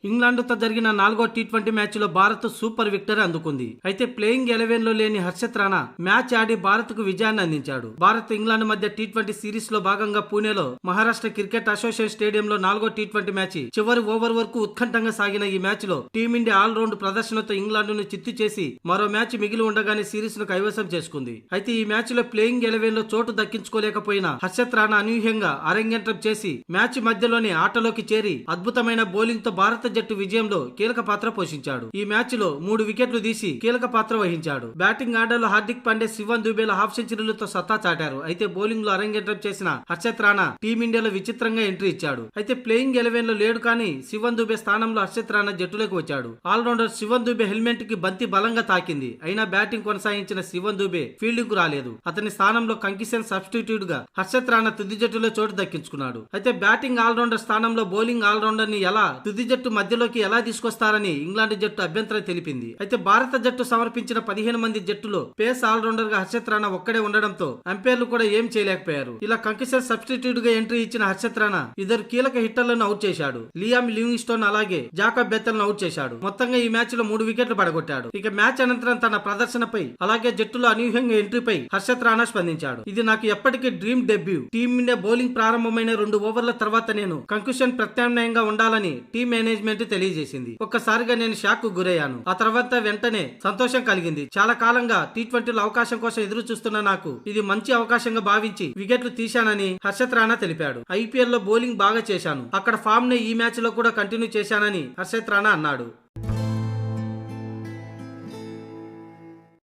ఇంగ్లాండ్తో జరిగిన 4వ T20 match లో భారత్ సూపర్ విక్టరీ అందుకుంది. అయితే ప్లేయింగ్ 11 లో లేని హర్షత్ రాణా మ్యాచ్ ఆడి భారత్ కు విజయాన్ని అందించాడు. భారత్ ఇంగ్లాండ్ మధ్య టీ20 సిరీస్ లో భాగంగా పూణేలో మహారాష్ట్ర క్రికెట్ అసోసియేషన్ స్టేడియంలో 4వ టీ20 మ్యాచ్ చివరి ఓవర్ వరకు ఉత్కంఠంగా సాగిన ఈ మ్యాచ్ లో టీమిండియా ఆల్ రౌండ్ ప్రదర్శనతో ఇంగ్లాండ్ ను చిత్తు చేసి మరో మ్యాచ్ మిగిలి ఉండగానే సిరీస్ ను కైవసం చేసుకుంది. అయితే ఈ మ్యాచ్ లో ప్లేయింగ్ 11 లో చోటు దక్కించుకోలేకపోయిన హర్షత్ రాణా అనూహ్యంగా అరంగేట్రం చేసి మ్యాచ్ మధ్యలోనే ఆటలోకి చేరి అద్భుతమైన బౌలింగ్ తో భారత జట్టు విజయంలో కీలక పాత్ర పోషించాడు. ఈ మ్యాచ్ లో 3 వికెట్లు తీసి కీలక పాత్ర వహించాడు. బ్యాటింగ్ ఆర్డర్ హార్దిక్ పాండే, శివన్ దుబేల హాఫ్ సెంచరీలతో సత్తా చాటారు. అయితే బౌలింగ్ లో అరంగేట్రం చేసిన హర్షత్ రాణా టీమిండియాలో విచిత్రంగా ఎంట్రీ ఇచ్చాడు. అయితే ప్లేయింగ్ 11 లో లేడు కానీ శివన్ దుబే స్థానంలో హర్షత్ రాణా జట్టులోకి వచ్చాడు. ఆల్రౌండర్ శివన్ దుబే హెల్మెట్ కి బంతి బలంగా తాకింది. అయినా బ్యాటింగ్ కొనసాగించిన శివన్ దుబే ఫీల్డింగ్ కు రాలేదు. అతని స్థానంలో కంకిసెన్ సబ్స్టిట్యూట్ గా హర్షత్ రాణా తుది జట్టులో చోటు దక్కించుకున్నాడు. అయితే బ్యాటింగ్ ఆల్రౌండర్ స్థానంలో బౌలింగ్ ఆల్రౌండర్ ని ఎలా తుది జట్టు మధ్యలోకి ఎలా తీసుకొస్తారని ఇంగ్లాండ్ జట్టు అభ్యంతరం తెలిపింది. అయితే భారత జట్టు సమర్పించిన 15 మంది జట్టులో పేస్ ఆల్రౌండర్ గా హర్షత్ రాణా ఒక్కడే ఉండడంతో అంపైర్లు కూడా ఏం చేయలేకపోయారు. ఇలా కంకిసెన్ సబ్స్టిట్యూట్ గా ఎంట్రీ ఇచ్చిన హర్షత్ రాణా ఇద్దరు కీలక హిట్టర్లను అవుట్ చేశాడు. లియామ్ లివింగ్స్టోన్ అలాగే జాకబ్ బెత్తెల్ అవుట్ చేశాడు. మొత్తంగా ఈ మ్యాచ్ లో 3 వికెట్లు పడగొట్టాడు. ఇక మ్యాచ్ అనంతరం తన ప్రదర్శనపై అలాగే జట్టులో అనూహ్యంగా ఎంట్రీపై హర్షత్ రాణా స్పందించాడు. ఇది నాకు ఎప్పటికీ డ్రీమ్ డెబ్యూ. టీమిండియా బౌలింగ్ ప్రారంభమైన 2 ఓవర్ల తర్వాత నేను కంక్యూషన్ ప్రత్యామ్నాయంగా ఉండాలని టీం మేనేజ్మెంట్ తెలియజేసింది. ఒక్కసారిగా నేను షాక్ కు గురయ్యాను. ఆ తర్వాత వెంటనే సంతోషం కలిగింది. చాలా కాలంగా టీ20లో అవకాశం కోసం ఎదురు చూస్తున్న నాకు ఇది మంచి అవకాశంగా భావించి వికెట్లు తీశానని హర్షత్ రాణా తెలిపాడు. ఐపీఎల్ లో బౌలింగ్ బాగా చేశాను. అక్కడ ఫామ్ ని ఈ మ్యాచ్ లో కూడా కంటిన్యూ చేశానని హర్షత్ రాణా అన్నాడు.